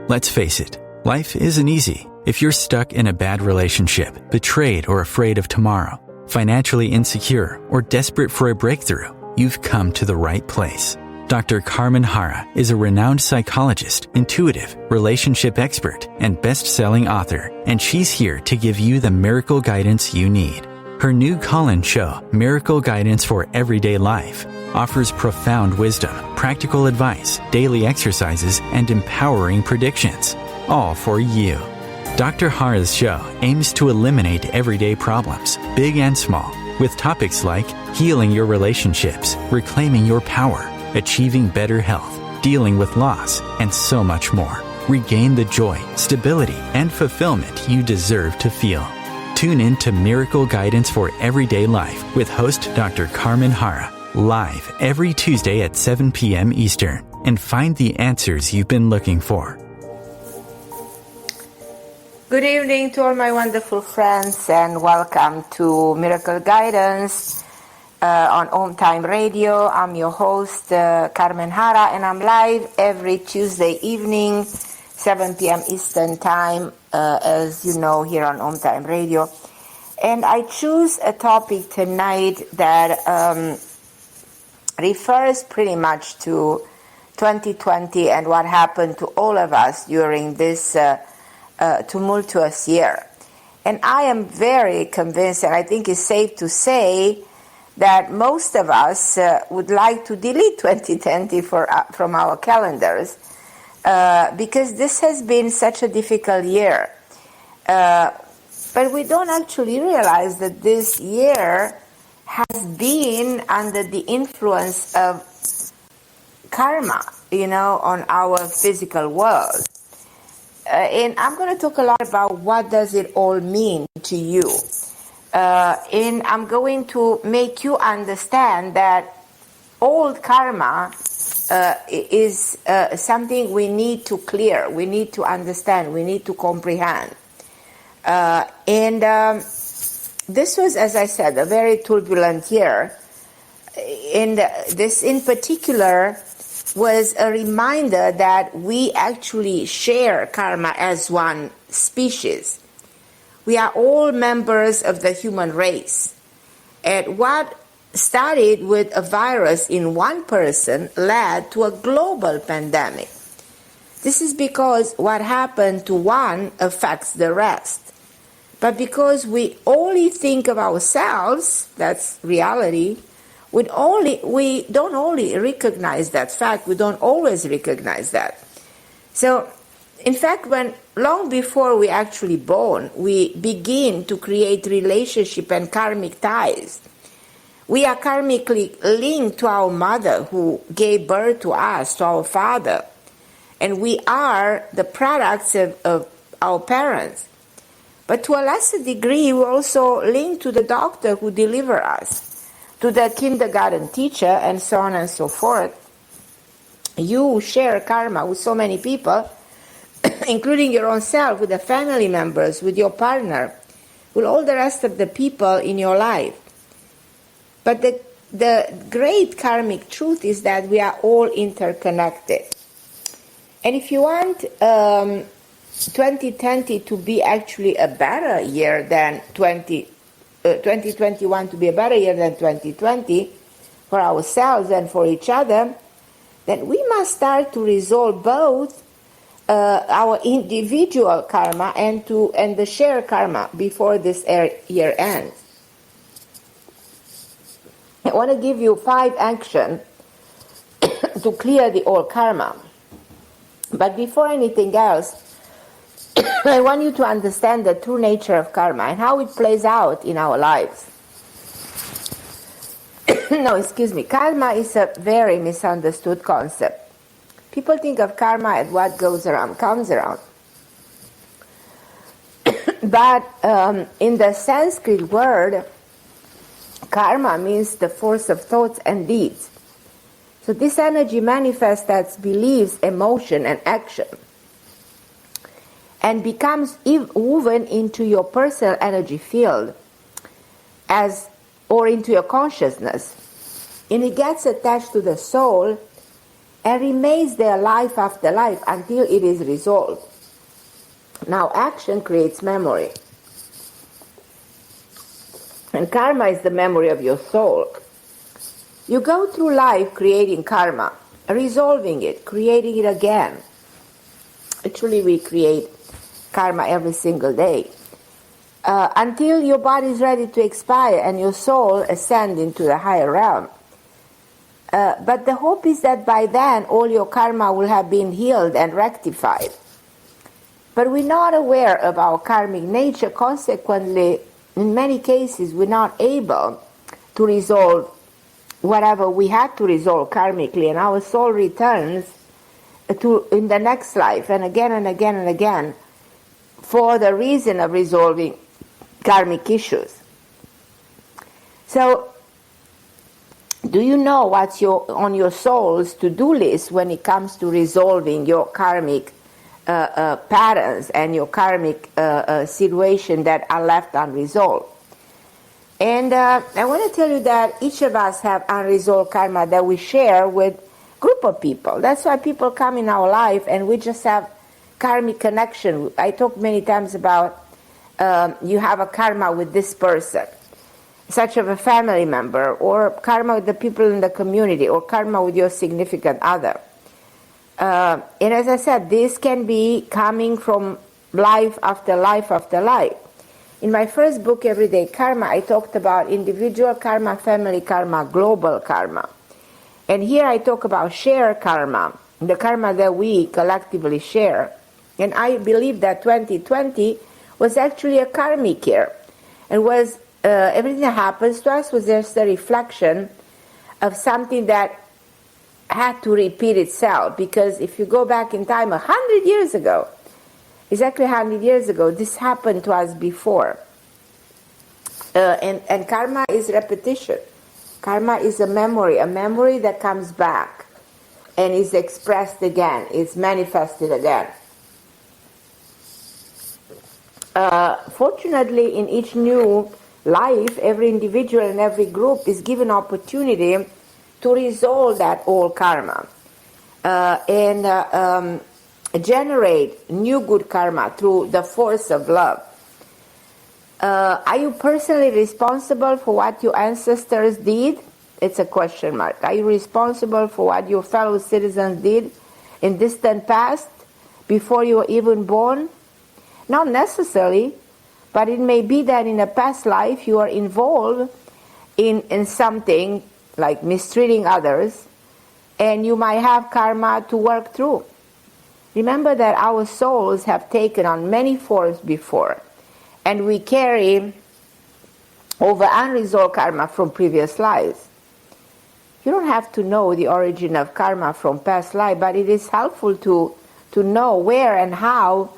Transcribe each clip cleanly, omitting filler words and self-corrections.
Let's face it, life isn't easy. If you're stuck in a bad relationship, betrayed or afraid of tomorrow, financially insecure, or desperate for a breakthrough, you've come to the right place. Dr. Carmen Harra is a renowned psychologist, intuitive, relationship expert, and best-selling author, and she's here to give you the miracle guidance you need. Her new call-in show, Miracle Guidance for Everyday Life, offers profound wisdom, practical advice, daily exercises, and empowering predictions, all for you. Dr. Harra's show aims to eliminate everyday problems, big and small, with topics like healing your relationships, reclaiming your power, achieving better health, dealing with loss, and so much more. Regain the joy, stability, and fulfillment you deserve to feel. Tune in to Miracle Guidance for Everyday Life with host Dr. Carmen Harra, live every Tuesday at 7 p.m. Eastern, and find the answers you've been looking for. Good evening to all my wonderful friends, and welcome to Miracle Guidance on OMTimes Radio. I'm your host, Carmen Harra, and I'm live every Tuesday evening, 7 p.m. Eastern Time, as you know, here on OMTimes Radio. And I choose a topic tonight that refers pretty much to 2020 and what happened to all of us during this tumultuous year. And I am very convinced, and I think it's safe to say, that most of us would like to delete 2020 from our calendars because this has been such a difficult year. But we don't actually realize that this year has been under the influence of karma, on our physical world. And I'm going to talk a lot about what does it all mean to you. And I'm going to make you understand that old karma is something we need to clear, we need to understand, we need to comprehend. And this was, as I said, a very turbulent year. And this in particular was a reminder that we actually share karma as one species. We are all members of the human race. And what started with a virus in one person led to a global pandemic. This is because what happened to one affects the rest. But because we only think of ourselves, that's reality, we don't only recognize that fact, we don't always recognize that. So, in fact, long before we actually born, we begin to create relationship and karmic ties. We are karmically linked to our mother who gave birth to us, to our father. And we are the products of our parents. But to a lesser degree, we're also linked to the doctor who delivered us, to the kindergarten teacher, and so on and so forth. You share karma with so many people, including your own self, with the family members, with your partner, with all the rest of the people in your life. But the great karmic truth is that we are all interconnected. And if you want 2020 to be actually a better year than 2021 to be a better year than 2020 for ourselves and for each other, then we must start to resolve both our individual karma and the shared karma before this year ends. I want to give you 5 actions to clear the old karma. But before anything else, I want you to understand the true nature of karma and how it plays out in our lives. Karma is a very misunderstood concept. People think of karma as what goes around comes around. But in the Sanskrit word, karma means the force of thoughts and deeds. So this energy manifests as beliefs, emotion, and action, and becomes woven into your personal energy field or into your consciousness. And it gets attached to the soul and remains there life after life until it is resolved. Now, action creates memory. And karma is the memory of your soul. You go through life creating karma, resolving it, creating it again. Actually, we create karma every single day. Until your body is ready to expire and your soul ascend into the higher realm. But the hope is that by then all your karma will have been healed and rectified. But we're not aware of our karmic nature. Consequently, in many cases, we're not able to resolve whatever we had to resolve karmically, and our soul returns in the next life, and again and again and again, for the reason of resolving karmic issues. So, do you know what's on your soul's to-do list when it comes to resolving your karmic patterns and your karmic situation that are left unresolved? And I want to tell you that each of us have unresolved karma that we share with a group of people. That's why people come in our life and we just have karmic connection. I talk many times about you have a karma with this person, such of a family member, or karma with the people in the community, or karma with your significant other. And as I said, this can be coming from life after life after life. In my first book, Everyday Karma, I talked about individual karma, family karma, global karma. And here I talk about shared karma, the karma that we collectively share. And I believe that 2020 was actually a karmic year. And was everything that happens to us was just a reflection of something that had to repeat itself. Because if you go back in time 100 years ago, exactly 100 years ago, this happened to us before. And karma is repetition. Karma is a memory that comes back and is expressed again, is manifested again. Fortunately, in each new life, every individual and every group is given opportunity to resolve that old karma and generate new good karma through the force of love. Are you personally responsible for what your ancestors did? It's a question mark. Are you responsible for what your fellow citizens did in distant past before you were even born? Not necessarily, but it may be that in a past life you are involved in something like mistreating others, and you might have karma to work through. Remember that our souls have taken on many forms before, and we carry over unresolved karma from previous lives. You don't have to know the origin of karma from past life, but it is helpful to know where and how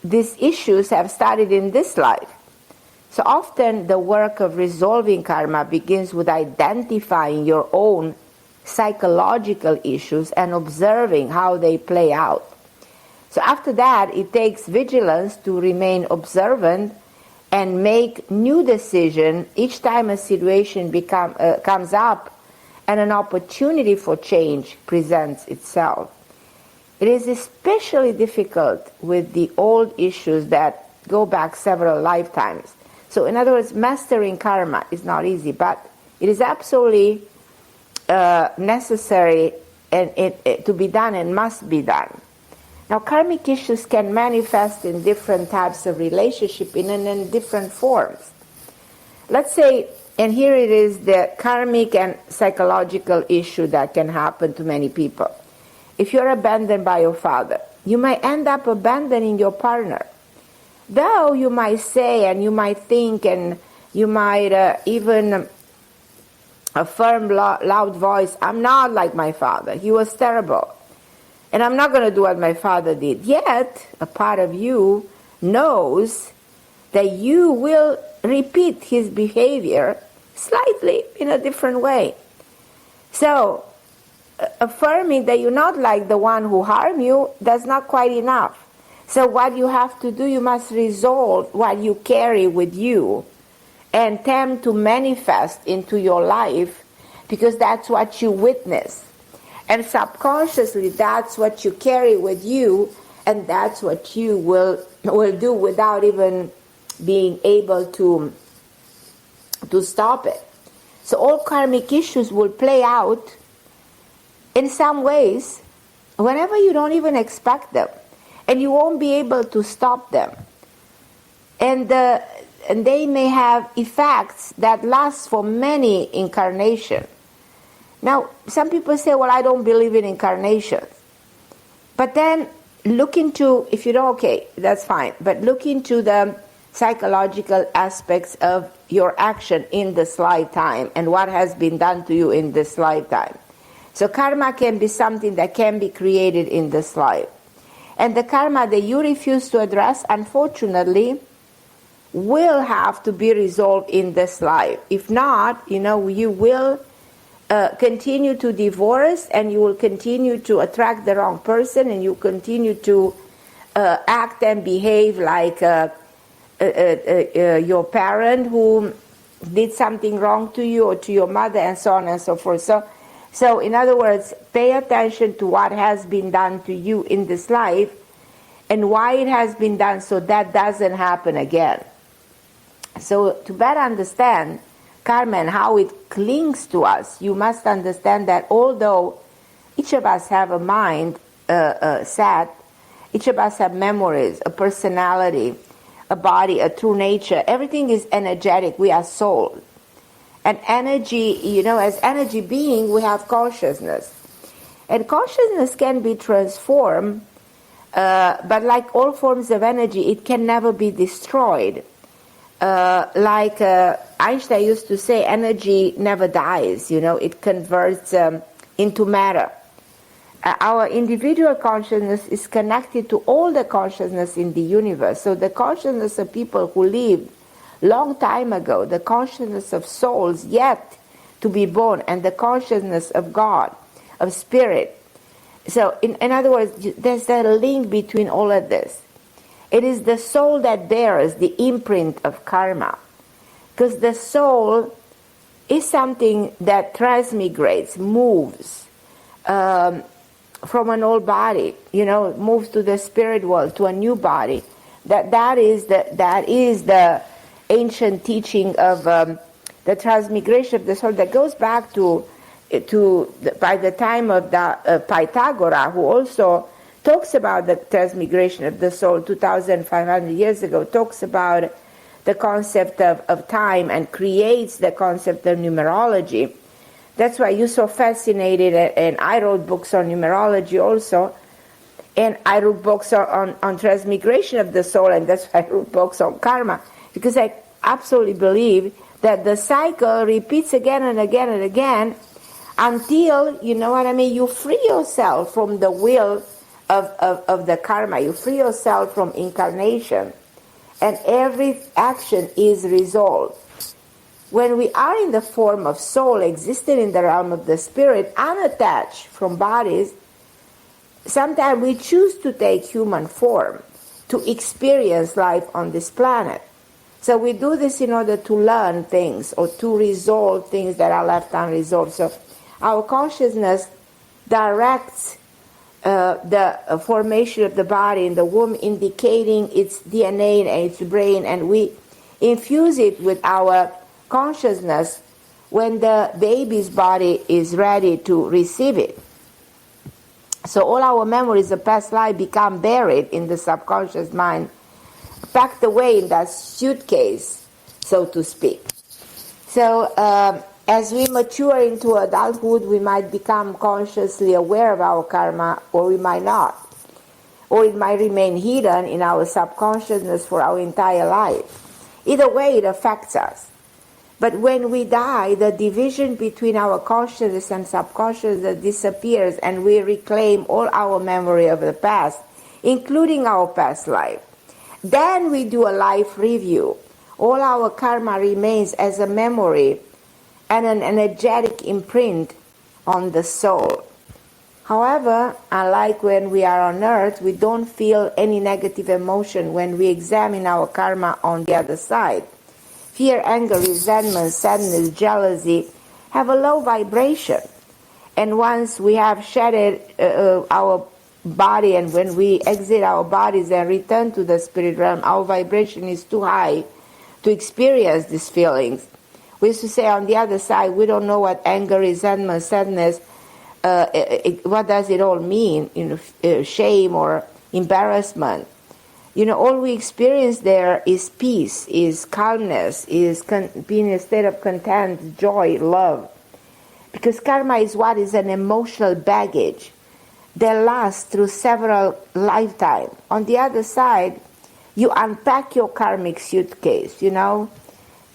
these issues have started in this life. So often the work of resolving karma begins with identifying your own psychological issues and observing how they play out. So after that, it takes vigilance to remain observant and make new decisions each time a situation comes up and an opportunity for change presents itself. It is especially difficult with the old issues that go back several lifetimes. So in other words, mastering karma is not easy, but it is absolutely necessary and to be done and must be done. Now, karmic issues can manifest in different types of relationship in different forms. Let's say, and here it is, the karmic and psychological issue that can happen to many people. If you're abandoned by your father, you might end up abandoning your partner. Though you might say and you might think and you might even affirm loud voice, I'm not like my father, he was terrible. And I'm not going to do what my father did. Yet, a part of you knows that you will repeat his behavior slightly in a different way. So, affirming that you're not like the one who harmed you, that's not quite enough. So what you have to do, you must resolve what you carry with you and attempt to manifest into your life, because that's what you witness. And subconsciously, that's what you carry with you, and that's what you will do without even being able to stop it. So all karmic issues will play out in some ways whenever you don't even expect them, and you won't be able to stop them. And they may have effects that last for many incarnations. Now, some people say, well, I don't believe in incarnations. But then look into, if you don't, okay, that's fine. But look into the psychological aspects of your action in this lifetime and what has been done to you in this lifetime. So karma can be something that can be created in this life. And the karma that you refuse to address, unfortunately, will have to be resolved in this life. If not, you will continue to divorce, and you will continue to attract the wrong person, and you continue to act and behave like your parent who did something wrong to you, or to your mother, and so on and so forth. So in other words, pay attention to what has been done to you in this life and why it has been done, so that doesn't happen again. So to better understand karma and how it clings to us, you must understand that although each of us have a mind set, each of us have memories, a personality, a body, a true nature, everything is energetic. We are soul. And energy, as energy being, we have consciousness. And consciousness can be transformed, but like all forms of energy, it can never be destroyed. Like Einstein used to say, energy never dies, it converts into matter. Our individual consciousness is connected to all the consciousness in the universe. So the consciousness of people who lived long time ago, the consciousness of souls yet to be born, and the consciousness of God, of spirit. So in other words, there's a link between all of this. It is the soul that bears the imprint of karma, because the soul is something that transmigrates, moves from an old body, moves to the spirit world, to a new body. That is the ancient teaching of the transmigration of the soul that goes back to by the time of the Pythagoras, who also talks about the transmigration of the soul 2,500 years ago, talks about the concept of time and creates the concept of numerology. That's why you're so fascinated, and I wrote books on numerology also, and I wrote books on transmigration of the soul, and that's why I wrote books on karma, because I absolutely believe that the cycle repeats again and again and again until, you free yourself from the will of the karma. You free yourself from incarnation, and every action is resolved. When we are in the form of soul, existing in the realm of the spirit, unattached from bodies, sometimes we choose to take human form to experience life on this planet. So we do this in order to learn things or to resolve things that are left unresolved. So our consciousness directs the formation of the body in the womb, indicating its DNA and its brain, and we infuse it with our consciousness when the baby's body is ready to receive it. So all our memories of past life become buried in the subconscious mind, packed away in that suitcase, so to speak. So as we mature into adulthood, we might become consciously aware of our karma, or we might not. Or it might remain hidden in our subconsciousness for our entire life. Either way, it affects us. But when we die, the division between our consciousness and subconsciousness disappears, and we reclaim all our memory of the past, including our past life. Then we do a life review. All our karma remains as a memory and an energetic imprint on the soul. However, unlike when we are on earth, we don't feel any negative emotion when we examine our karma on the other side. Fear, anger, resentment, sadness, jealousy have a low vibration. And once we have shedded our body, and when we exit our bodies and return to the spirit realm, our vibration is too high to experience these feelings. We used to say on the other side, we don't know what anger, resentment, sadness, what does it all mean, shame or embarrassment. All we experience there is peace, is calmness, is being in a state of content, joy, love. Because karma is what is an emotional baggage that lasts through several lifetimes. On the other side, you unpack your karmic suitcase,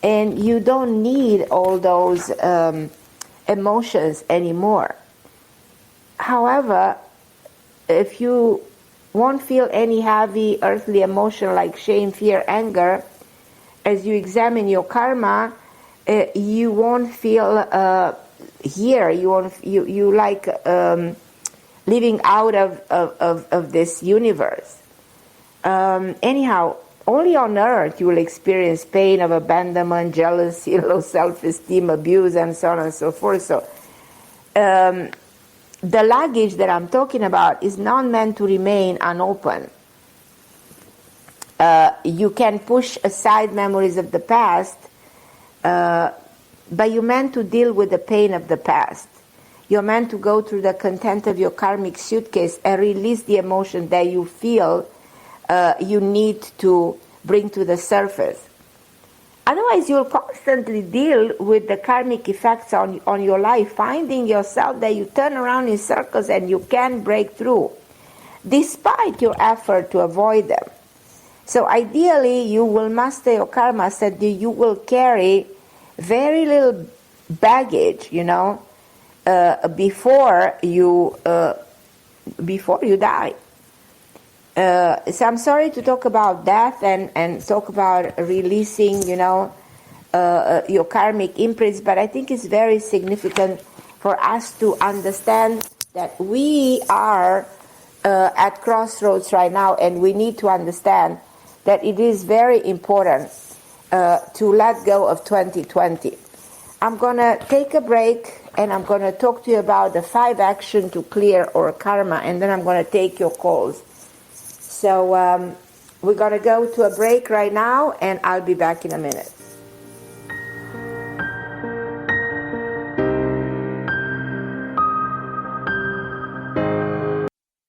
and you don't need all those emotions anymore. However, if you won't feel any heavy earthly emotion like shame, fear, anger, as you examine your karma, you won't feel here. You like living out of this universe. Anyhow, only on earth you will experience pain of abandonment, jealousy, low self-esteem, abuse, and so on and so forth. So the luggage that I'm talking about is not meant to remain unopened. You can push aside memories of the past, but you're meant to deal with the pain of the past. You're meant to go through the content of your karmic suitcase and release the emotion that you feel you need to bring to the surface. Otherwise, you'll constantly deal with the karmic effects on your life, finding yourself that you turn around in circles and you can't break through, despite your effort to avoid them. So ideally, you will master your karma so that you will carry very little baggage, before you die. So I'm sorry to talk about death and talk about releasing, your karmic imprints, but I think it's very significant for us to understand that we are at crossroads right now, and we need to understand that it is very important to let go of 2020. I'm going to take a break, and I'm going to talk to you about the 5 actions to clear our karma, and then I'm going to take your calls. So we're going to go to a break right now, and I'll be back in a minute.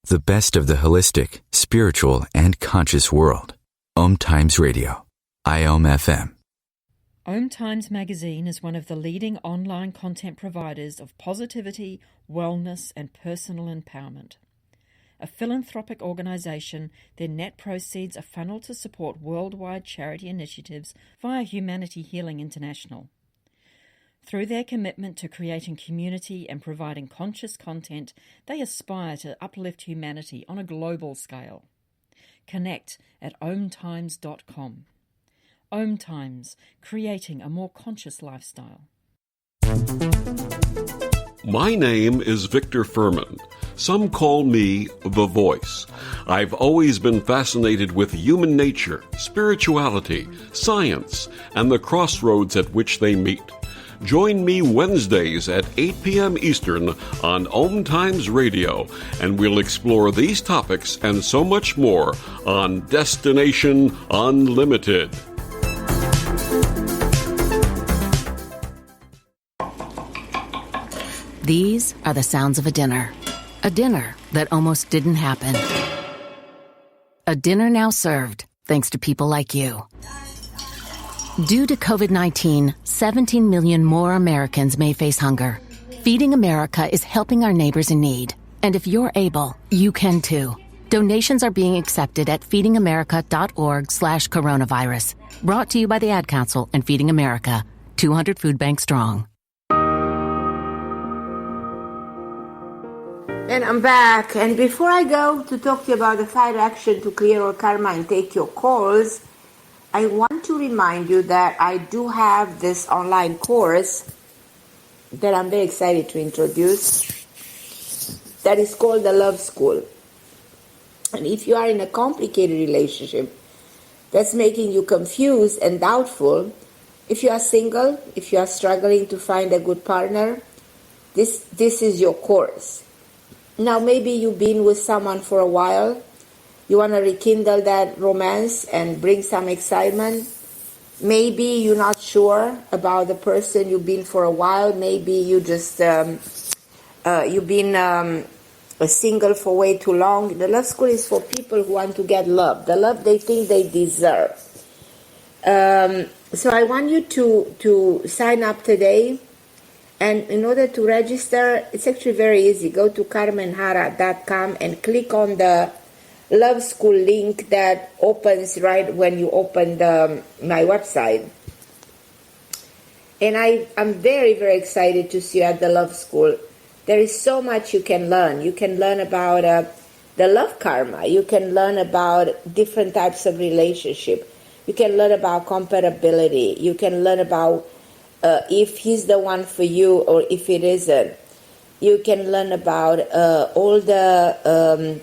The best of the holistic, spiritual, and conscious world. OMTimes Radio. IOM FM. OMTimes magazine is one of the leading online content providers of positivity, wellness, and personal empowerment. A philanthropic organisation, their net proceeds are funneled to support worldwide charity initiatives via Humanity Healing International. Through their commitment to creating community and providing conscious content, they aspire to uplift humanity on a global scale. Connect at omtimes.com. OMTimes, creating a more conscious lifestyle. My name is Victor Furman. Some call me The Voice. I've always been fascinated with human nature, spirituality, science, and the crossroads at which they meet. Join me Wednesdays at 8 p.m. Eastern on OMTimes Radio, and we'll explore these topics and so much more on Destination Unlimited. These are the sounds of a dinner that almost didn't happen. A dinner now served, thanks to people like you. Due to COVID-19, 17 million more Americans may face hunger. Feeding America is helping our neighbors in need. And if you're able, you can too. Donations are being accepted at feedingamerica.org/coronavirus. Brought to you by the Ad Council and Feeding America, 200 food banks strong. And I'm back. And before I go to talk to you about the 5 actions to clear our karma and take your calls, I want to remind you that I do have this online course that I'm very excited to introduce that is called the Love School. And if you are in a complicated relationship that's making you confused and doubtful, if you are single, if you are struggling to find a good partner, this is your course. Now maybe you've been with someone for a while. You want to rekindle that romance and bring some excitement. Maybe you're not sure about the person you've been for a while. Maybe you just you've been single for way too long. The love school is for people who want to get love, the love they think they deserve. So I want you to sign up today. And in order to register, it's actually very easy. Go to carmenharra.com and click on the Love School link that opens right when you open my website. And I'm very, very excited to see you at the Love School. There is so much you can learn. You can learn about the love karma. You can learn about different types of relationship. You can learn about compatibility. You can learn about if he's the one for you or if it isn't. You can learn about all the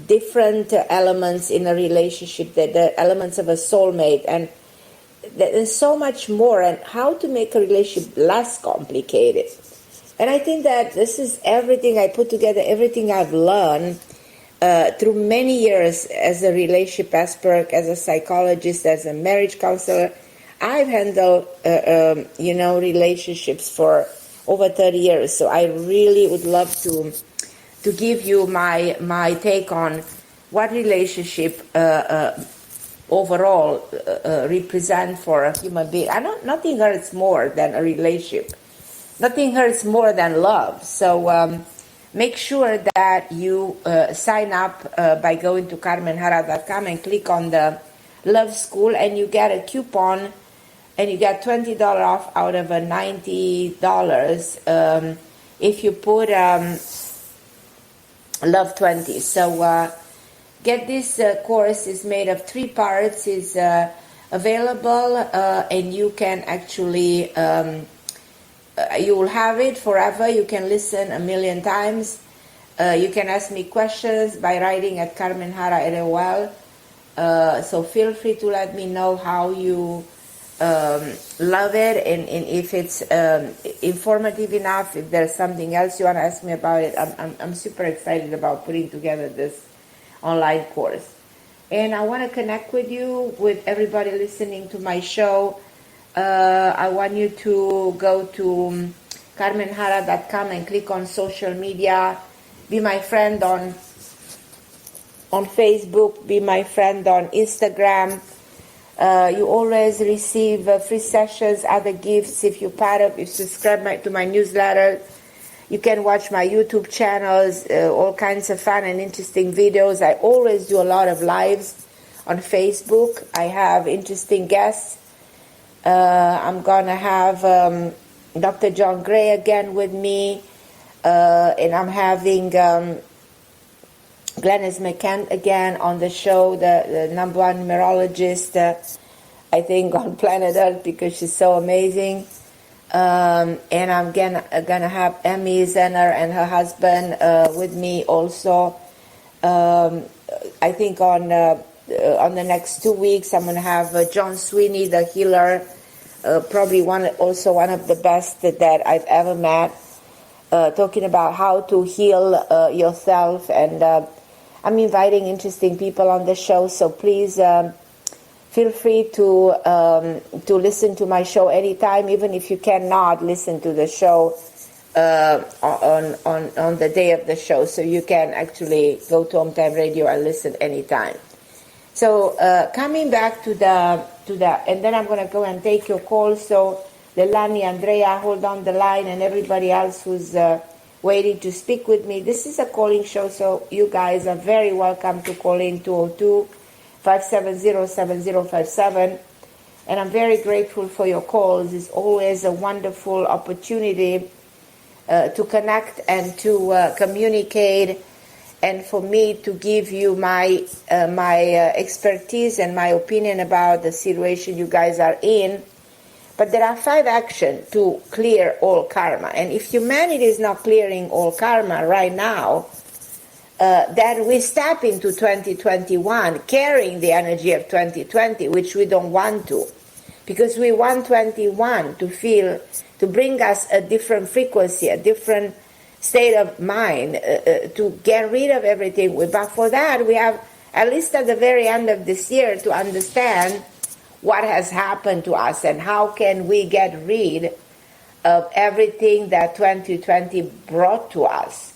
different elements in a relationship, the elements of a soulmate, and there's so much more, and how to make a relationship less complicated. And I think that this is everything I put together, everything I've learned through many years as a relationship expert, as a psychologist, as a marriage counselor. I've handled, relationships for over 30 years, so I really would love to give you my take on what relationship overall represent for a human being. Nothing hurts more than a relationship. Nothing hurts more than love. So make sure that you sign up by going to carmenharra.com and click on the Love School, and you get a coupon. And you get $20 off out of a $90 if you put Love 20. So get this course. Is made of 3 parts. Is available, and you can actually you will have it forever. You can listen 1,000,000 times. You can ask me questions by writing at carmenharra@AOL. So feel free to let me know how you love it, and if it's informative enough. If there's something else you want to ask me about it, I'm super excited about putting together this online course. And I want to connect with you, with everybody listening to my show. I want you to go to carmenharra.com and click on social media. Be my friend on Facebook. Be my friend on Instagram. You always receive free sessions, other gifts if you subscribe to my newsletter. You can watch my YouTube channels, all kinds of fun and interesting videos. I always do a lot of lives on Facebook. I have interesting guests. I'm going to have Dr. John Gray again with me, and I'm having Glennis McCann again on the show, the number one numerologist, I think, on planet Earth, because she's so amazing. And I'm gonna have Emmy Zenner and her husband with me also. I think on the next 2 weeks, I'm gonna have John Sweeney, the healer, probably one of the best that I've ever met, talking about how to heal yourself. And I'm inviting interesting people on the show, so please feel free to listen to my show anytime, even if you cannot listen to the show on the day of the show. So you can actually go to OMTime Radio and listen anytime. So coming back to the, and then I'm going to go and take your call. So Leilani, Andrea, hold on the line, and everybody else who's waiting to speak with me. This is a calling show, so you guys are very welcome to call in 202-570-7057. And I'm very grateful for your calls. It's always a wonderful opportunity to connect and to communicate, and for me to give you my expertise and my opinion about the situation you guys are in. But there are 5 actions to clear all karma. And if humanity is not clearing all karma right now, then we step into 2021 carrying the energy of 2020, which we don't want to. because we want 21 to bring us a different frequency, a different state of mind, to get rid of everything. But for that, we have, at least at the very end of this year, to understand what has happened to us and how can we get rid of everything that 2020 brought to us.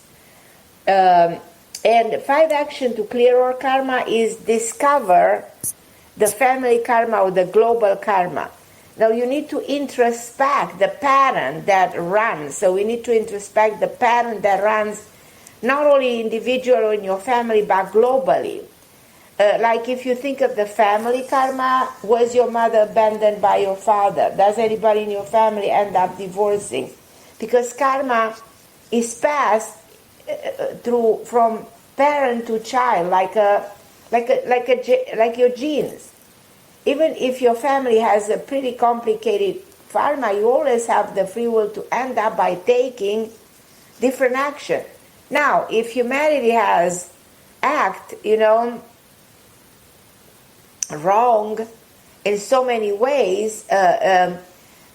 And 5 action to clear our karma is discover the family karma or the global karma. Now you need to introspect the pattern that runs. So we need to introspect the pattern that runs not only individual or in your family, but globally. Like if you think of the family karma, was your mother abandoned by your father? Does anybody in your family end up divorcing? Because karma is passed through from parent to child, like your genes. Even if your family has a pretty complicated karma, you always have the free will to end up by taking different action. Now, if humanity has wrong in so many ways,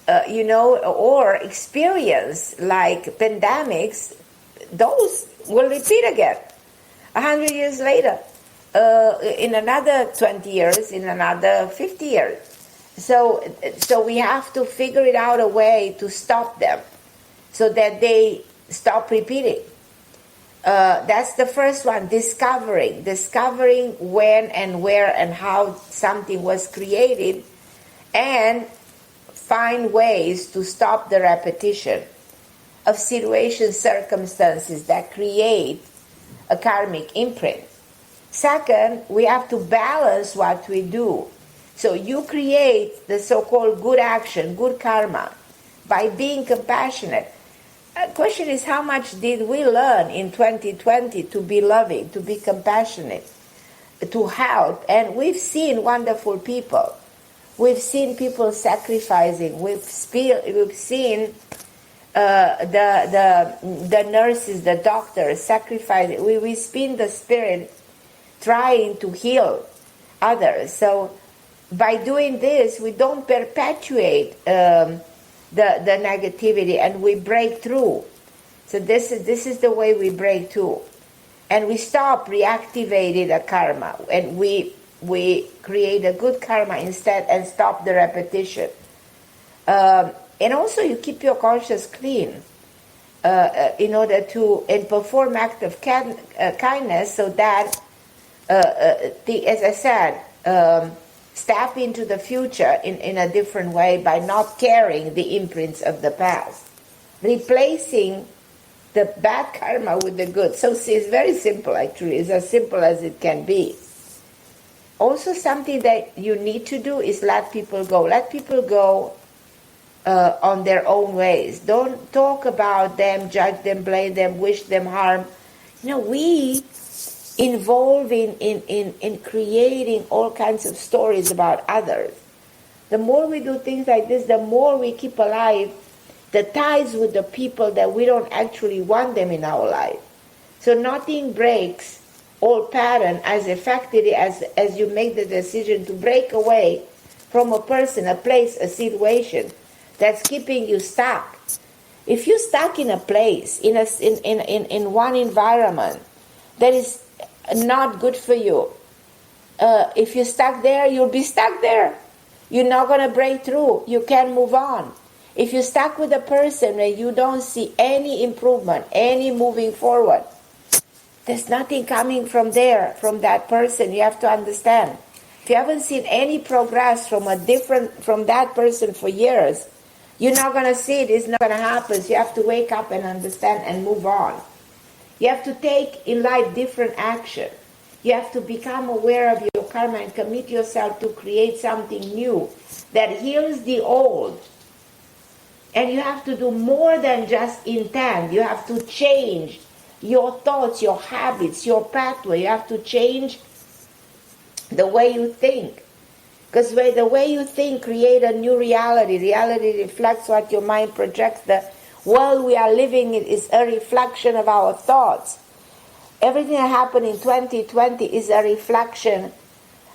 or experience like pandemics, those will repeat again 100 years later, in another 20 years, in another 50 years. So we have to figure it out a way to stop them so that they stop repeating. That's the first one, discovering when and where and how something was created, and find ways to stop the repetition of situations, circumstances that create a karmic imprint. Second, we have to balance what we do. So you create the so-called good action, good karma, by being compassionate. The question is, how much did we learn in 2020 to be loving, to be compassionate, to help? And we've seen wonderful people. We've seen people sacrificing. We've seen the nurses, the doctors sacrificing. We've seen the spirit trying to heal others. So by doing this, we don't perpetuate the negativity, and we break through. So this is the way we break through, and we stop reactivating the karma, and we create a good karma instead, and stop the repetition. And also, you keep your conscience clean in order to perform act of kindness, so that as I said. Step into the future in a different way by not carrying the imprints of the past. Replacing the bad karma with the good. So see, it's very simple actually. It's as simple as it can be. Also, something that you need to do is let people go. Let people go on their own ways. Don't talk about them, judge them, blame them, wish them harm. We involved in creating all kinds of stories about others. The more we do things like this, the more we keep alive the ties with the people that we don't actually want them in our life. So nothing breaks old pattern as effectively as you make the decision to break away from a person, a place, a situation that's keeping you stuck. If you're stuck in a place, in one environment that is not good for you, if you're stuck there, you'll be stuck there. You're not going to break through. You can't move on. If you're stuck with a person and you don't see any improvement, any moving forward, there's nothing coming from there, from that person. You have to understand. If you haven't seen any progress from that person for years, you're not going to see it. It's not going to happen. So you have to wake up and understand and move on. You have to take in life different action. You have to become aware of your karma and commit yourself to create something new that heals the old. And you have to do more than just intend. You have to change your thoughts, your habits, your pathway. You have to change the way you think. Because the way you think creates a new reality. Reality reflects what your mind projects. The world we are living in is a reflection of our thoughts. Everything that happened in 2020 is a reflection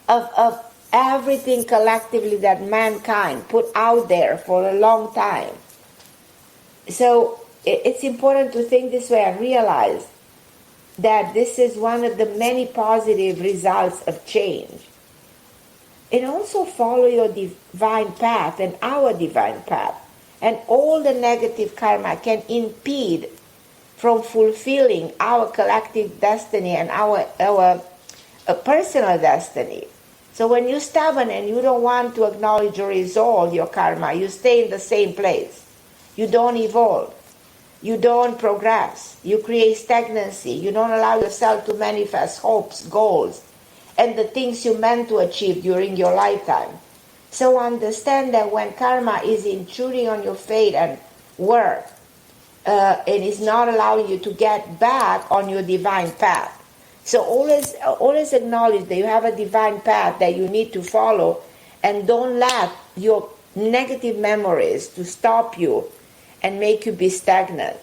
of everything collectively that mankind put out there for a long time. So it's important to think this way and realize that this is one of the many positive results of change. And also follow your divine path and our divine path. And all the negative karma can impede from fulfilling our collective destiny and our personal destiny. So when you're stubborn and you don't want to acknowledge or resolve your karma, you stay in the same place. You don't evolve. You don't progress. You create stagnancy. You don't allow yourself to manifest hopes, goals, and the things you meant to achieve during your lifetime. So understand that when karma is intruding on your fate and work, it is not allowing you to get back on your divine path. So always acknowledge that you have a divine path that you need to follow, and don't let your negative memories to stop you and make you be stagnant.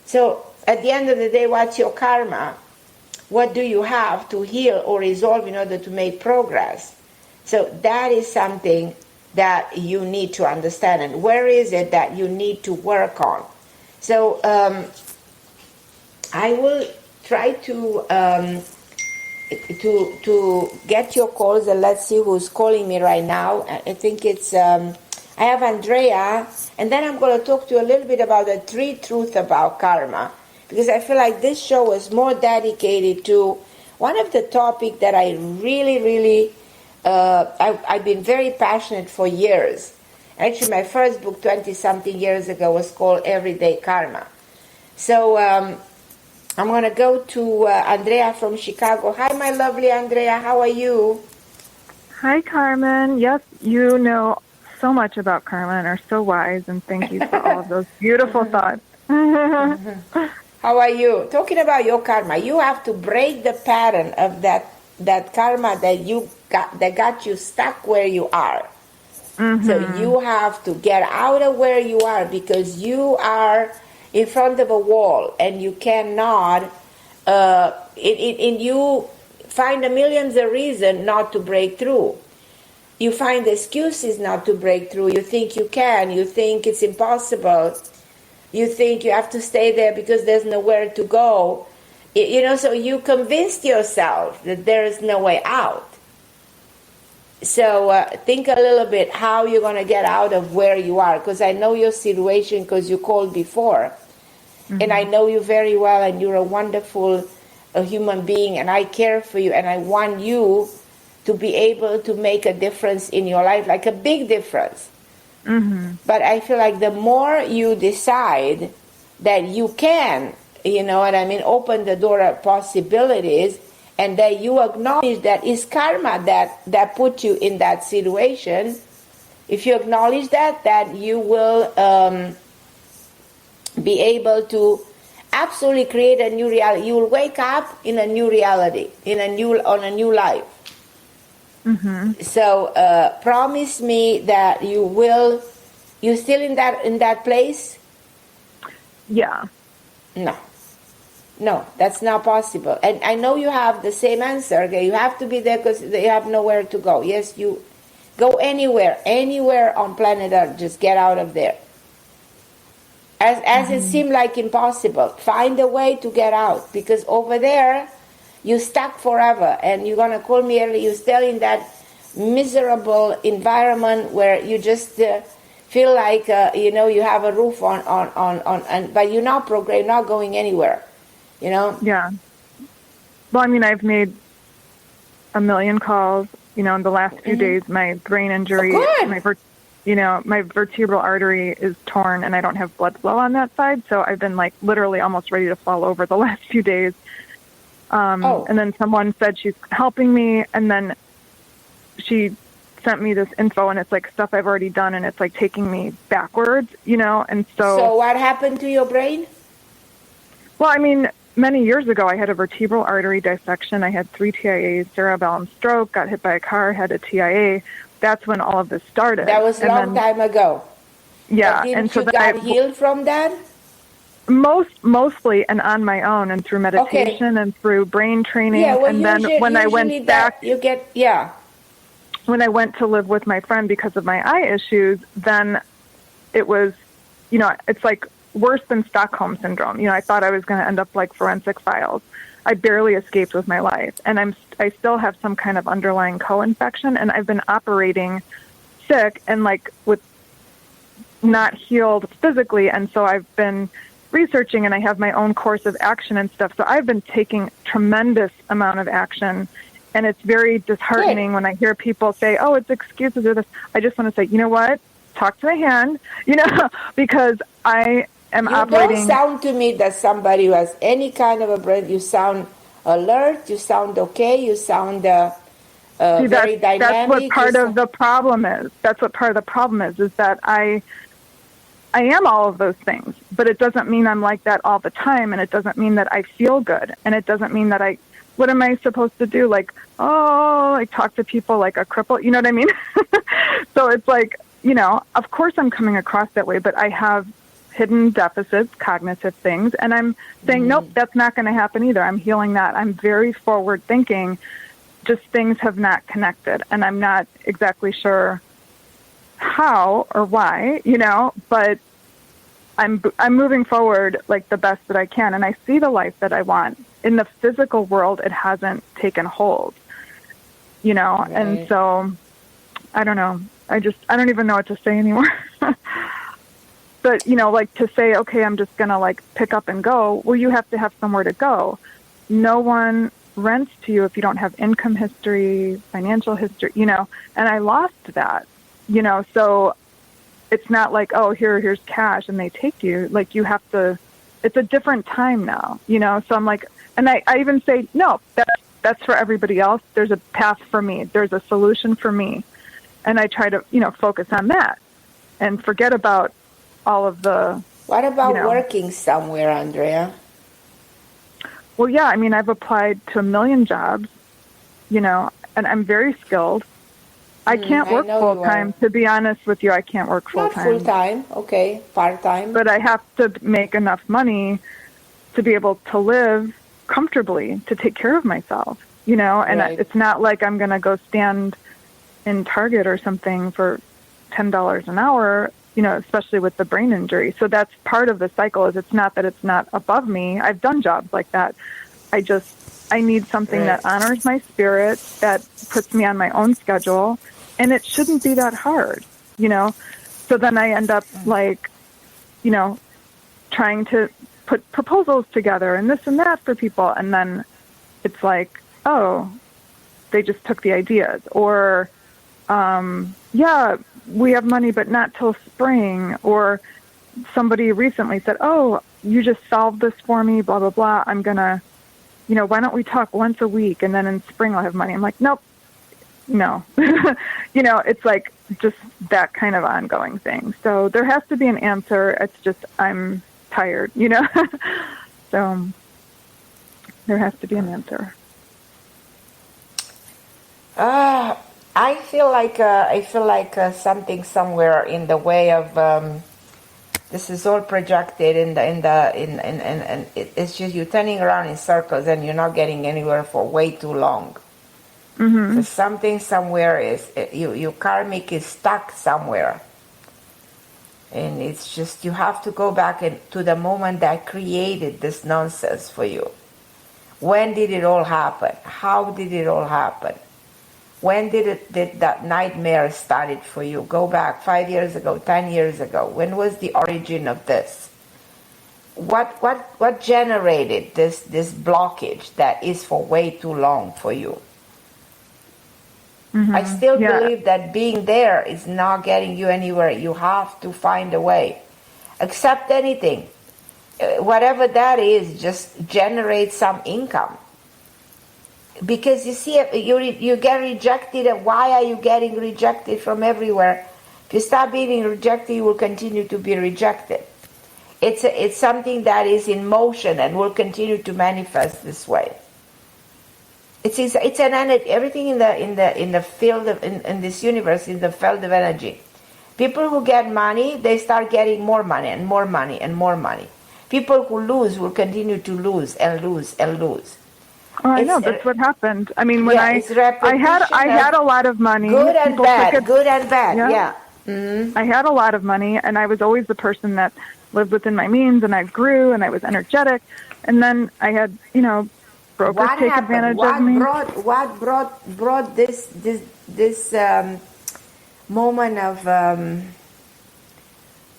So at the end of the day, what's your karma? What do you have to heal or resolve in order to make progress? So that is something that you need to understand. And where is it that you need to work on? So I will try to get your calls, and let's see who's calling me right now. I think it's I have Andrea, and then I'm going to talk to you a little bit about the 3 truths about karma, because I feel like this show is more dedicated to one of the topics that I really I've been very passionate for years. Actually, my first book 20-something years ago was called Everyday Karma. So I'm going to go to Andrea from Chicago. Hi, my lovely Andrea. How are you? Hi, Carmen. Yes, you know so much about karma and are so wise, and thank you for all of those beautiful thoughts. How are you? Talking about your karma, you have to break the pattern of that karma that got you stuck where you are. Mm-hmm. So you have to get out of where you are, because you are in front of a wall and you cannot, you find millions of reasons not to break through. You find excuses not to break through. You think you can. You think it's impossible. You think you have to stay there because there's nowhere to go. So you convinced yourself that there is no way out. So think a little bit how you're going to get out of where you are, because I know your situation because you called before. Mm-hmm. And I know you very well, and you're a wonderful human being, and I care for you, and I want you to be able to make a difference in your life, like a big difference. Mm-hmm. But I feel like the more you decide that you can, open the door of possibilities, and that you acknowledge that it's karma that put you in that situation, if you acknowledge that you will be able to absolutely create a new reality. You will wake up in a new reality, on a new life. Mm-hmm. So promise me that you still in that place? Yeah. No, that's not possible. And I know you have the same answer. Okay? You have to be there because you have nowhere to go. Yes, you go anywhere on planet Earth. Just get out of there. As it seemed like impossible, find a way to get out, because over there you're stuck forever, and you're gonna call me early. You're still in that miserable environment where you just feel like you have a roof on, but you're not progressing, not going anywhere. Yeah. Well, I've made a million calls. In the last few days, my brain injury, my vertebral artery is torn, and I don't have blood flow on that side. So I've been literally almost ready to fall over the last few days. And then someone said she's helping me, and then she sent me this info, and it's stuff I've already done, and it's taking me backwards, and so. So what happened to your brain? Well, many years ago, I had a vertebral artery dissection. I had 3 TIAs, cerebellum stroke, got hit by a car, had a TIA. That's when all of this started. That was a long time ago. Yeah. And so you got healed from that? Mostly, and on my own, and through meditation and through brain training. Yeah, well, and then when I went back, you get, yeah. when I went to live with my friend because of my eye issues, then it was, it's like worse than Stockholm syndrome. I thought I was going to end up like Forensic Files. I barely escaped with my life, and I still have some kind of underlying co-infection, and I've been operating sick and like with not healed physically, and so I've been researching, and I have my own course of action and stuff. So I've been taking tremendous amount of action, and it's very disheartening when I hear people say, "Oh, it's excuses or this." I just want to say, you know what? Talk to my hand, because I am operating. You don't sound to me that somebody who has any kind of a brain. You sound alert. You sound okay. You sound very dynamic. That's what part of the problem is. That's what part of the problem is that I am all of those things, but it doesn't mean I'm like that all the time, and it doesn't mean that I feel good, and it doesn't mean that what am I supposed to do? Like, talk to people like a cripple, you know what I mean? So it's like, of course I'm coming across that way, but I have hidden deficits, cognitive things, and I'm saying, nope, that's not going to happen either. I'm healing that. I'm very forward thinking, just things have not connected, and I'm not exactly sure how or why, but I'm moving forward like the best that I can, and I see the life that I want. In the physical world, it hasn't taken hold, right. And so I don't know. I don't even know what to say anymore. But, like to say, okay, I'm just going to like pick up and go. Well, you have to have somewhere to go. No one rents to you if you don't have income history, financial history, and I lost that, so it's not like, oh, here's cash and they take you. Like you have to, it's a different time now, so I'm like, and I even say, no, that's for everybody else. There's a path for me. There's a solution for me. And I try to, focus on that and forget about all of the... What about working somewhere, Andrea? Well, yeah, I've applied to 1 million jobs, and I'm very skilled. I can't work full-time, to be honest with you. I can't work full-time. Not full-time, okay, part-time. But I have to make enough money to be able to live comfortably, to take care of myself, and right. It's not like I'm going to go stand in Target or something for $10 an hour, especially with the brain injury. So that's part of the cycle. Is it's not that it's not above me. I've done jobs like that. I need something right. that honors my spirit, that puts me on my own schedule, and it shouldn't be that hard, So then I end up like, trying to put proposals together and this and that for people, and then it's like, oh, they just took the ideas, or yeah, we have money, but not till spring. Or somebody recently said, oh, you just solved this for me, blah, blah, blah. I'm going to, why don't we talk once a week, and then in spring I'll have money. I'm like, nope, no. It's like just that kind of ongoing thing. So there has to be an answer. It's just I'm tired, So there has to be an answer. I feel like something somewhere in the way of this is all projected and it's just you're turning around in circles and you're not getting anywhere for way too long. Mm-hmm. So something somewhere is your karmic is stuck somewhere, and it's just you have to go back to the moment that created this nonsense for you. When did it all happen? How did it all happen? When did that nightmare started for you? Go back 5 years ago, 10 years ago. When was the origin of this? What generated this blockage that is for way too long for you? Mm-hmm. I still believe that being there is not getting you anywhere. You have to find a way. Accept anything. Whatever that is, just generate some income. Because you see, you get rejected. Why are you getting rejected from everywhere? If you stop being rejected, you will continue to be rejected. It's something that is in motion and will continue to manifest this way. It's an energy. Everything in the field of in this universe is the field of energy. People who get money, they start getting more money and more money and more money. People who lose will continue to lose and lose and lose. Oh, I know that's what happened. I mean, when I had a lot of money. Good and bad. Good and bad. Yeah. Mm-hmm. I had a lot of money, and I was always the person that lived within my means, and I grew, and I was energetic. And then I had, brokers take advantage of me. What brought this moment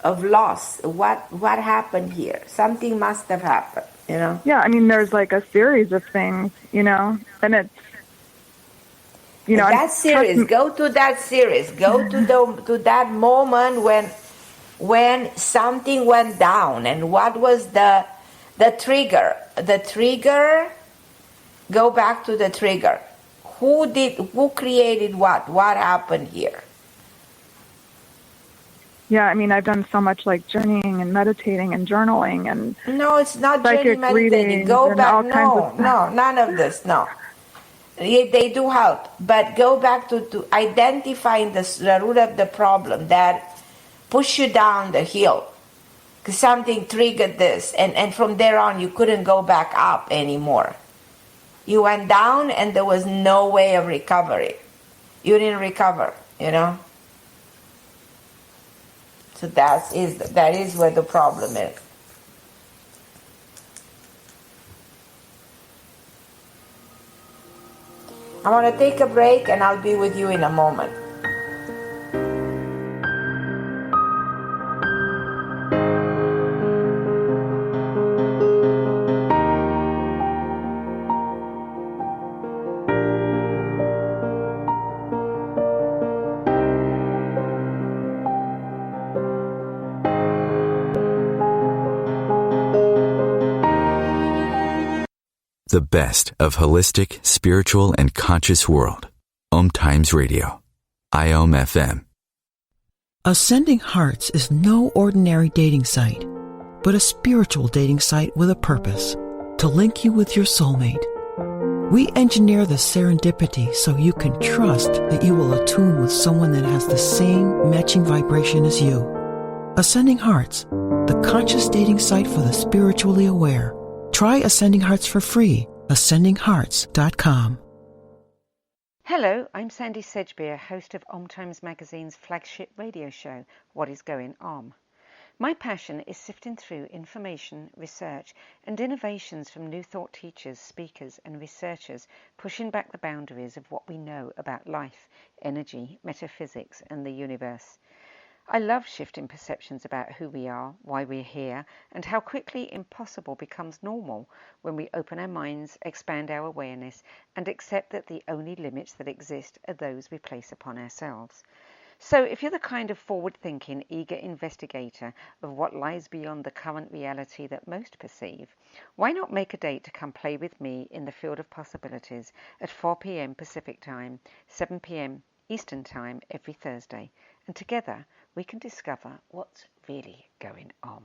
of loss? What happened here? Something must have happened, Yeah, I mean, there's like a series of things, and it's, that series. Go to that series. Go to that moment when something went down, and what was the trigger? The trigger. Go back to the trigger. Who created what? What happened here? Yeah, I mean, I've done so much like journeying and meditating and journaling and no, it's not journeying, meditating. Go back. No, none of this. No, they do help, but go back to identifying the root of the problem that pushed you down the hill, because something triggered this, and from there on you couldn't go back up anymore. You went down, and there was no way of recovery. You didn't recover, So that is where the problem is. I want to take a break, and I'll be with you in a moment. The best of holistic, spiritual, and conscious world. OMTimes Radio. IOM FM. Ascending Hearts is no ordinary dating site, but a spiritual dating site with a purpose, to link you with your soulmate. We engineer the serendipity so you can trust that you will attune with someone that has the same matching vibration as you. Ascending Hearts, the conscious dating site for the spiritually aware. Try Ascending Hearts for free. AscendingHearts.com. Hello, I'm Sandy Sedgbeer, host of OMTimes Magazine's flagship radio show, What is Going On? My passion is sifting through information, research, and innovations from new thought teachers, speakers, and researchers pushing back the boundaries of what we know about life, energy, metaphysics, and the universe. I love shifting perceptions about who we are, why we're here, and how quickly impossible becomes normal when we open our minds, expand our awareness, and accept that the only limits that exist are those we place upon ourselves. So if you're the kind of forward-thinking, eager investigator of what lies beyond the current reality that most perceive, why not make a date to come play with me in the field of possibilities at 4 p.m. Pacific Time, 7 p.m. Eastern Time every Thursday, and together we can discover what's really going on.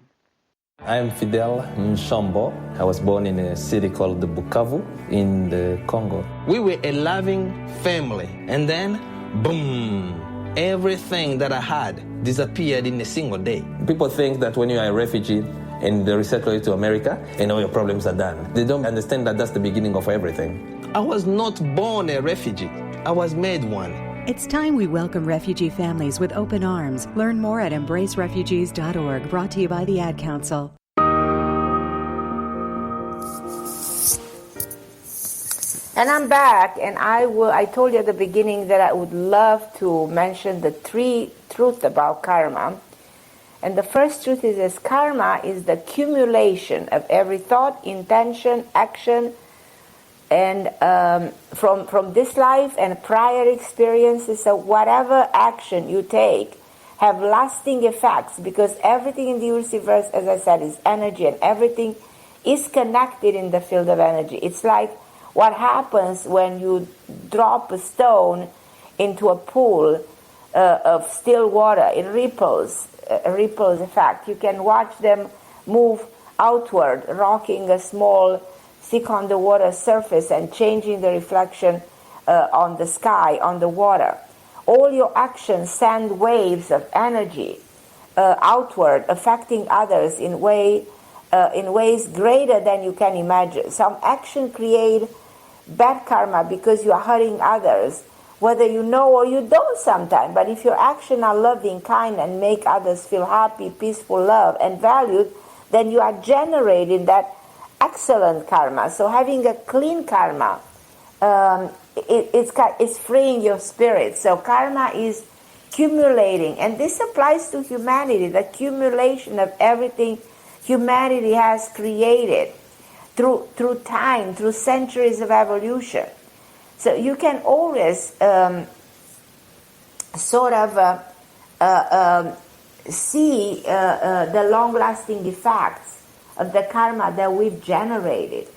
I am Fidel Mshombo. I was born in a city called Bukavu in the Congo. We were a loving family, and then, boom, everything that I had disappeared in a single day. People think that when you are a refugee and they resettle you to America, and all your problems are done. They don't understand that that's the beginning of everything. I was not born a refugee. I was made one. It's time we welcome refugee families with open arms. Learn more at embracerefugees.org, brought to you by the Ad Council. And I'm back, and I told you at the beginning that I would love to mention the 3 truths about karma. And the first truth is this: karma is the accumulation of every thought, intention, action, and from this life and prior experiences. So whatever action you take have lasting effects, because everything in the universe, as I said, is energy, and everything is connected in the field of energy. It's like what happens when you drop a stone into a pool of still water. It ripples, a ripple effect. You can watch them move outward, rocking a small stick on the water surface and changing the reflection on the sky, on the water. All your actions send waves of energy outward, affecting others in ways greater than you can imagine. Some action create bad karma because you are hurting others, whether you know or you don't sometimes. But if your actions are loving, kind, and make others feel happy, peaceful, loved, and valued, then you are generating that excellent karma. So having a clean karma, it's freeing your spirit. So karma is accumulating, and this applies to humanity, the accumulation of everything humanity has created through time, through centuries of evolution. So you can always see the long-lasting effects of the karma that we've generated.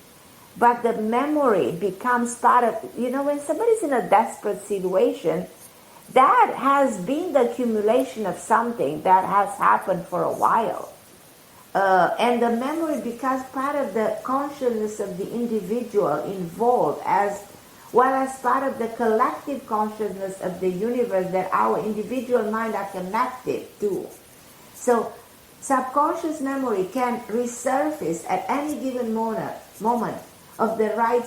But the memory becomes part of, when somebody's in a desperate situation, that has been the accumulation of something that has happened for a while. And the memory becomes part of the consciousness of the individual involved, as well as part of the collective consciousness of the universe that our individual mind are connected to. So subconscious memory can resurface at any given moment of the right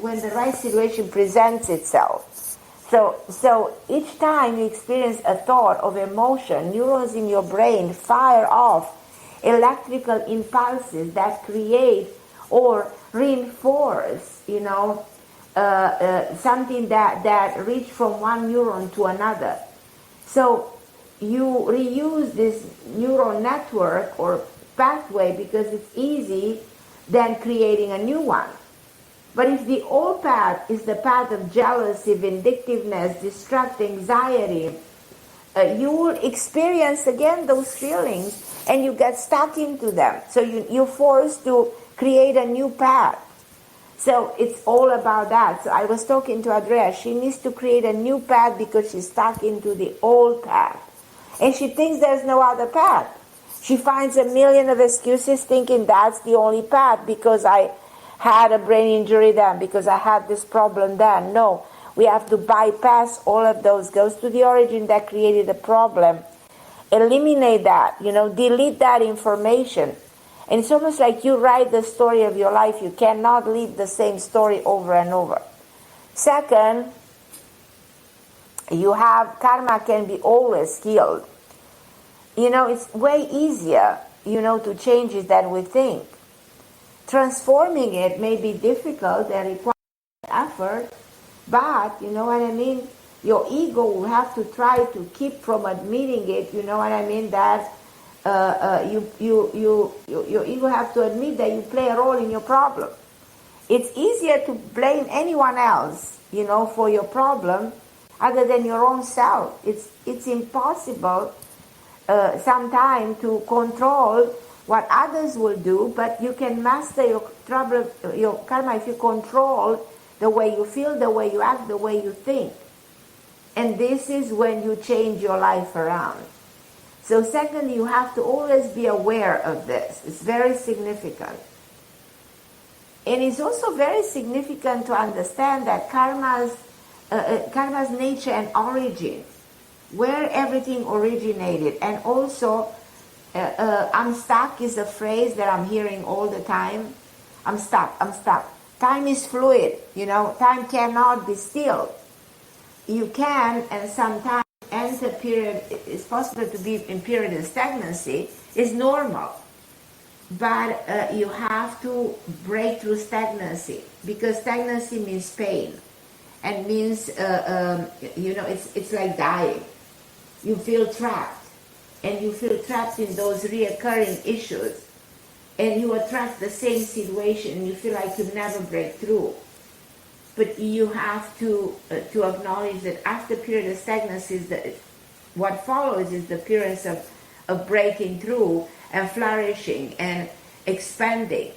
when the right situation presents itself. So each time you experience a thought or emotion, neurons in your brain fire off electrical impulses that create or reinforce, something that reach from one neuron to another. So you reuse this neural network or pathway because it's easy than creating a new one. But if the old path is the path of jealousy, vindictiveness, distrust, anxiety, you will experience again those feelings and you get stuck into them. So you're forced to create a new path. So it's all about that. So I was talking to Andrea. She needs to create a new path because she's stuck into the old path. And she thinks there's no other path. She finds a million of excuses thinking that's the only path because I had a brain injury then, because I had this problem then. No, we have to bypass all of those. Goes to the origin that created the problem. Eliminate that, delete that information. And it's almost like you write the story of your life. You cannot live the same story over and over. Second, karma can be always healed. It's way easier, to change it than we think. Transforming it may be difficult and require effort, but, you know what I mean? Your ego will have to try to keep from admitting it, you know what I mean? That your ego have to admit that you play a role in your problem. It's easier to blame anyone else, for your problem other than your own self. It's impossible sometimes to control what others will do, but you can master your karma if you control the way you feel, the way you act, the way you think. And this is when you change your life around. So secondly, you have to always be aware of this. It's very significant. And it's also very significant to understand that karma's nature and origin, where everything originated. And also, I'm stuck is a phrase that I'm hearing all the time. I'm stuck. Time is fluid, time cannot be still. You can, and sometimes enter period, it's possible to be in period of stagnancy, is normal. But you have to break through stagnancy, because stagnancy means pain and means, it's like dying. You feel trapped, and you feel trapped in those reoccurring issues, and you attract the same situation, and you feel like you never break through. But you have to acknowledge that after period of stagnancy, what follows is the period of breaking through and flourishing and expanding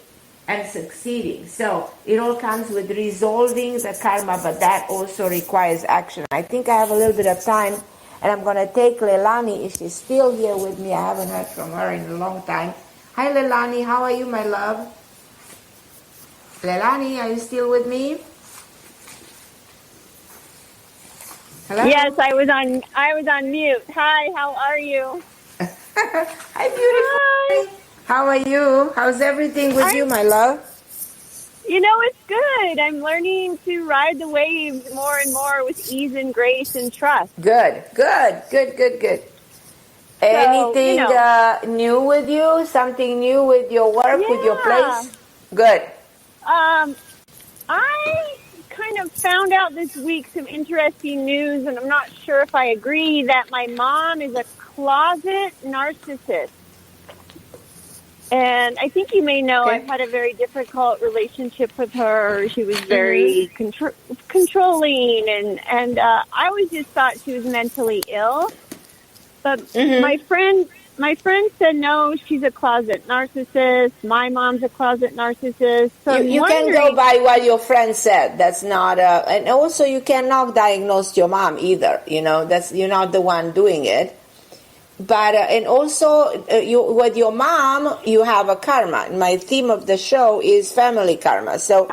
and succeeding. So it all comes with resolving the karma, but that also requires action. I think I have a little bit of time, and I'm going to take Leilani, if she's still here with me. I haven't heard from her in a long time. Hi, Leilani. How are you, my love? Leilani, are you still with me? Hello? Yes, I was on mute. Hi, how are you? Hi, beautiful. Hi. How are you? How's everything with you, my love? It's Good. I'm learning to ride the waves more and more with ease and grace and trust. Good. Anything new with you? Something new with your work, with your place? Good. I kind of found out this week some interesting news, and I'm not sure if I agree, that my mom is a closet narcissist. And I think you may know I've had a very difficult relationship with her. She was very controlling, and I always just thought she was mentally ill. But my friend said, no, she's a closet narcissist. My mom's a closet narcissist. So you can go by what your friend said. That's not and also you cannot diagnose your mom either. You know, you're not the one doing it. But and also with your mom, you have a karma. My theme of the show is family karma. So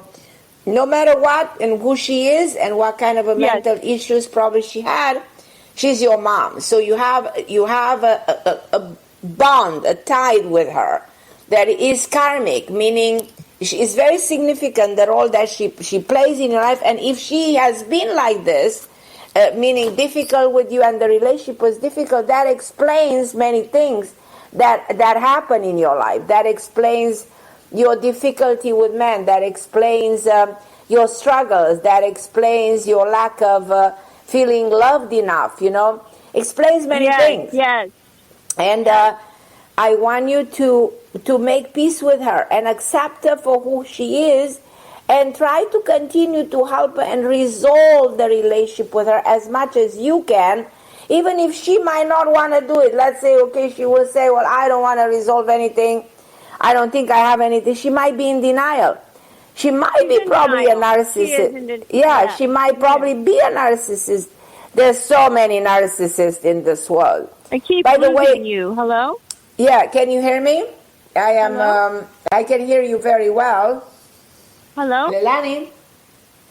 no matter what and who she is and what kind of mental issues probably she had, she's your mom. So you have a bond, a tie with her that is karmic, meaning it's very significant the role that she plays in your life. And if she has been like this, meaning difficult with you and the relationship was difficult, that explains many things that happen in your life. That explains your difficulty with men. That explains your struggles. That explains your lack of feeling loved enough, explains many things. Yes. And I want you to make peace with her and accept her for who she is, and try to continue to help her and resolve the relationship with her as much as you can, even if she might not want to do it. Let's say, she will say, well, I don't want to resolve anything. I don't think I have anything. She might be in denial. She might be probably a narcissist. She might probably be a narcissist. There's so many narcissists in this world. I keep losing you. Hello? Yeah, can you hear me? I am. I can hear you very well. Hello? Lelani?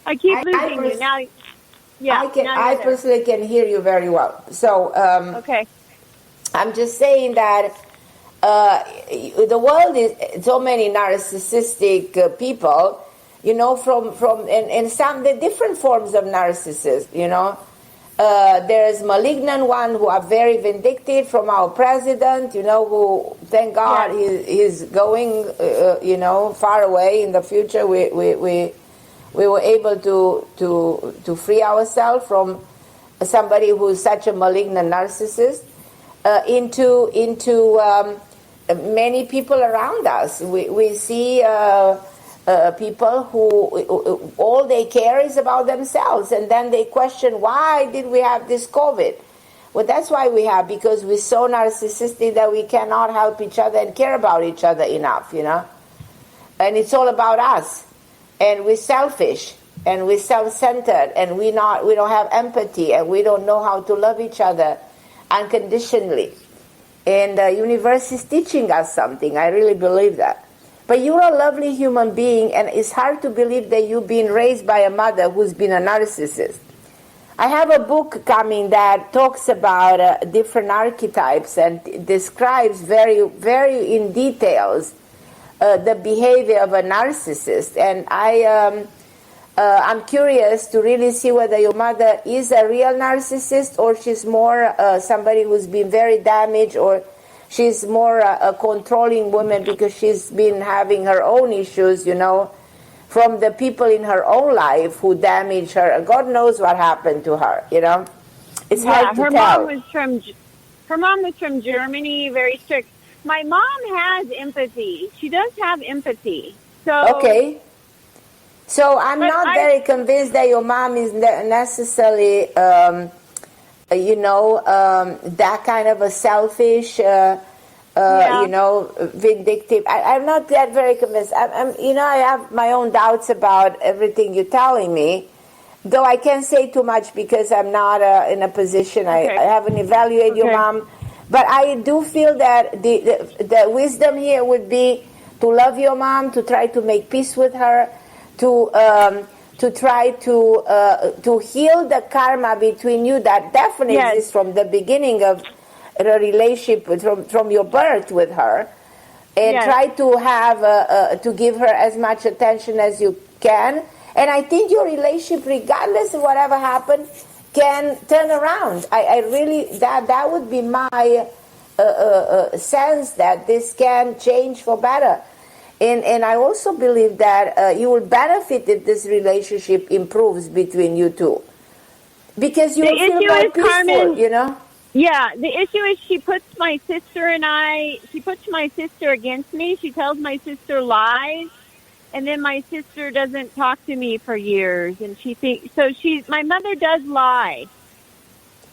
I keep losing you. Now, I personally can hear you very well. So, okay. I'm just saying that the world is so many narcissistic people, from and some the different forms of narcissism, there's malignant one who are very vindictive, from our president, who, thank God, he's going, far away in the future. We were able to free ourselves from somebody who's such a malignant narcissist, into many people around us. We see people who all they care is about themselves, and then they question, why did we have this COVID? Well, that's why we have, because we're so narcissistic that we cannot help each other and care about each other enough, and it's all about us, and we're selfish, and we're self-centered, and we don't have empathy, and we don't know how to love each other unconditionally. And the universe is teaching us something. I really believe that. But you're a lovely human being, and it's hard to believe that you've been raised by a mother who's been a narcissist. I have a book coming that talks about different archetypes and describes very, very in details the behavior of a narcissist. And I'm curious to really see whether your mother is a real narcissist, or she's more somebody who's been very damaged, or she's more a controlling woman because she's been having her own issues, from the people in her own life who damaged her. God knows what happened to her, It's hard to tell. Her mom was from Germany, very strict. My mom has empathy. She does have empathy. So okay. So I'm not very convinced that your mom is necessarily, that kind of a selfish, vindictive. I'm not that very convinced. I have my own doubts about everything you're telling me, though I can't say too much because I'm not in a position. I haven't evaluated your mom. But I do feel that the wisdom here would be to love your mom, to try to make peace with her, to try to heal the karma between you that definitely exists from the beginning of the relationship from your birth with her, and try to have to give her as much attention as you can. And I think your relationship, regardless of whatever happened, can turn around. I really, that would be my sense that this can change for better. And I also believe that you will benefit if this relationship improves between you two. Because you will feel more peaceful, Carmen, you know? Yeah, the issue is she puts my sister against me. She tells my sister lies, and then my sister doesn't talk to me for years. And my mother does lie.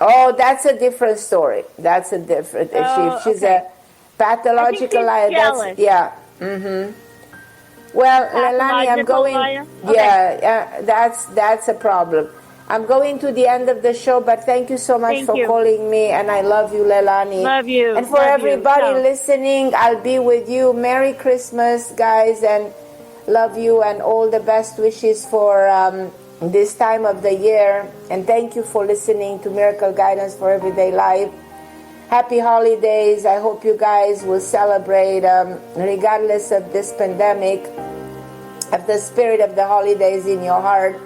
Oh, that's a different story. That's a different. She's a pathological liar. Jealous. Yeah. Mm-hmm. Well, Leilani, I'm going. Okay. Yeah, that's a problem. I'm going to the end of the show, but thank you so much for calling me, and I love you, Leilani. Love you. And for everybody listening, I'll be with you. Merry Christmas, guys, and love you, and all the best wishes for this time of the year. And thank you for listening to Miracle Guidance for Everyday Life. Happy holidays. I hope you guys will celebrate, regardless of this pandemic, have the spirit of the holidays in your heart.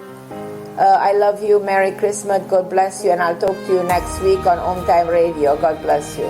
I love you. Merry Christmas. God bless you. And I'll talk to you next week on OMTime Radio. God bless you.